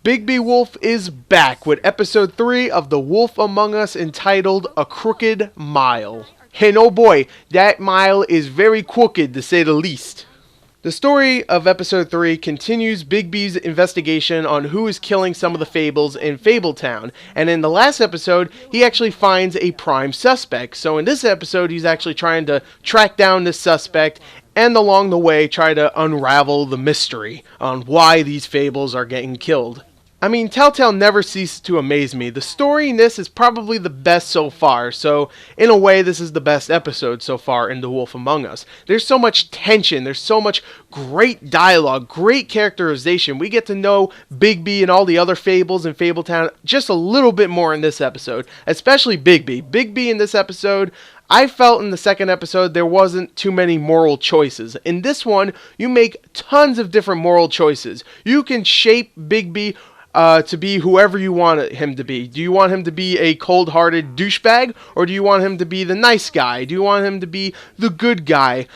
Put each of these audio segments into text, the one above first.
Bigby Wolf is back with episode 3 of The Wolf Among Us entitled A Crooked Mile. And oh boy, that mile is very crooked to say the least. The story of episode 3 continues Bigby's investigation on who is killing some of the Fables in Fabletown. And in the last episode, he actually finds a prime suspect. So in this episode, he's actually trying to track down this suspect and along the way try to unravel the mystery on why these Fables are getting killed. I mean, Telltale never ceases to amaze me. The story in this is probably the best so far, so in a way this is the best episode so far in The Wolf Among Us. There's so much tension, there's so much great dialogue, great characterization. We get to know Bigby and all the other Fables in Fabletown just a little bit more in this episode, especially Bigby. Bigby in this episode, I felt in the second episode there wasn't too many moral choices. In this one, you make tons of different moral choices. You can shape Bigby to be whoever you want him to be. Do you want him to be a cold-hearted douchebag, or do you want him to be the nice guy? Do you want him to be the good guy?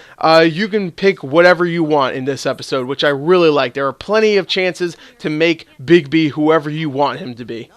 You can pick whatever you want in this episode, which I really like. There are plenty of chances to make Bigby whoever you want him to be.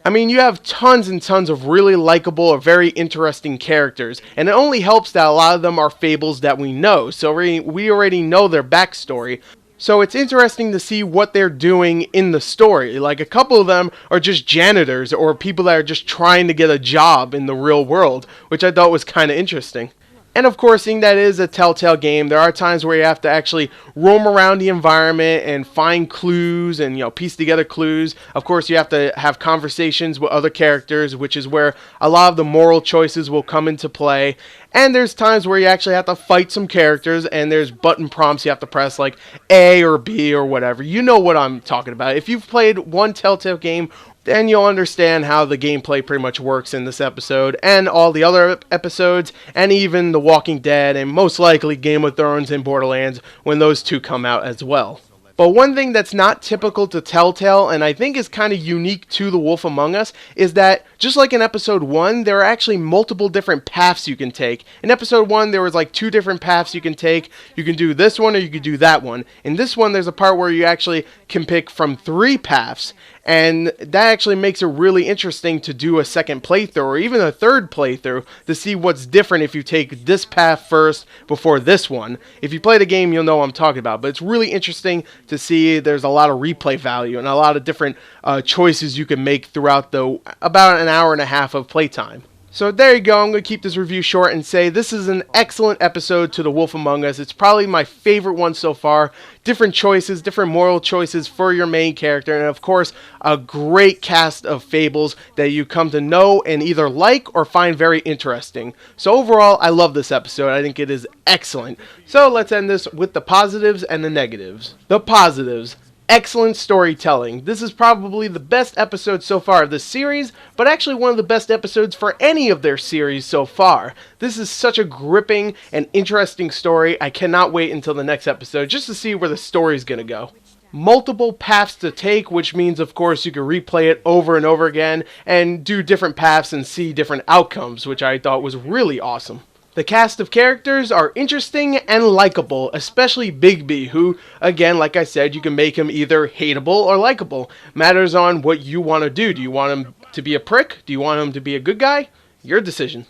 I mean, you have tons and tons of really likable or very interesting characters, and it only helps that a lot of them are Fables that we know, so we already know their backstory. So it's interesting to see what they're doing in the story. Like, a couple of them are just janitors or people that are just trying to get a job in the real world, which I thought was kind of interesting. And of course, seeing that it is a Telltale game, there are times where you have to actually roam around the environment and find clues and, piece together clues. Of course, you have to have conversations with other characters, which is where a lot of the moral choices will come into play. And there's times where you actually have to fight some characters, and there's button prompts you have to press, like A or B or whatever. You know what I'm talking about. If you've played one Telltale game, then you'll understand how the gameplay pretty much works in this episode, and all the other episodes, and even The Walking Dead, and most likely Game of Thrones and Borderlands, when those two come out as well. But one thing that's not typical to Telltale, and I think is kind of unique to The Wolf Among Us, is that, just like in episode 1, there are actually multiple different paths you can take. In episode 1, there was like 2 different paths you can take. You can do this one or you can do that one. In this one, there's a part where you actually can pick from 3 paths. And that actually makes it really interesting to do a second playthrough or even a third playthrough to see what's different if you take this path first before this one. If you play the game, you'll know what I'm talking about. But it's really interesting to see there's a lot of replay value and a lot of different choices you can make throughout the about an hour and a half of playtime. So there you go, I'm going to keep this review short and say this is an excellent episode to The Wolf Among Us. It's probably my favorite one so far. Different choices, different moral choices for your main character, and of course, a great cast of Fables that you come to know and either like or find very interesting. So overall, I love this episode. I think it is excellent. So let's end this with the positives and the negatives. The positives. Excellent storytelling. This is probably the best episode so far of this series, but actually one of the best episodes for any of their series so far. This is such a gripping and interesting story. I cannot wait until the next episode just to see where the story's gonna go. Multiple paths to take, which means of course you can replay it over and over again and do different paths and see different outcomes, which I thought was really awesome. The cast of characters are interesting and likable, especially Bigby, who, again, like I said, you can make him either hateable or likable. Matters on what you want to do. Do you want him to be a prick? Do you want him to be a good guy? Your decision.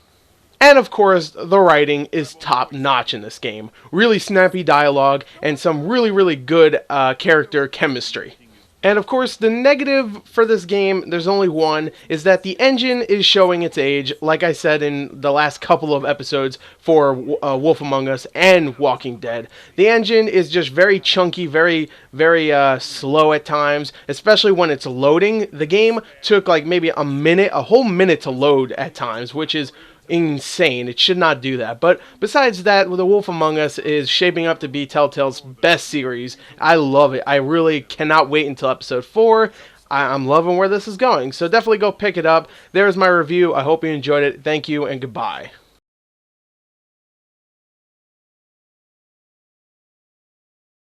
And of course, the writing is top notch in this game. Really snappy dialogue and some really good character chemistry. And of course, the negative for this game, there's only one, is that the engine is showing its age, like I said in the last couple of episodes for Wolf Among Us and Walking Dead. The engine is just very chunky, very slow at times, especially when it's loading. The game took like maybe a whole minute to load at times, which is insane. It should not do that. But besides that, The Wolf Among Us is shaping up to be Telltale's best series. I love it. I really cannot wait until episode 4. I'm loving where this is going. So definitely go pick it up. There's my review. I hope you enjoyed it. Thank you and goodbye.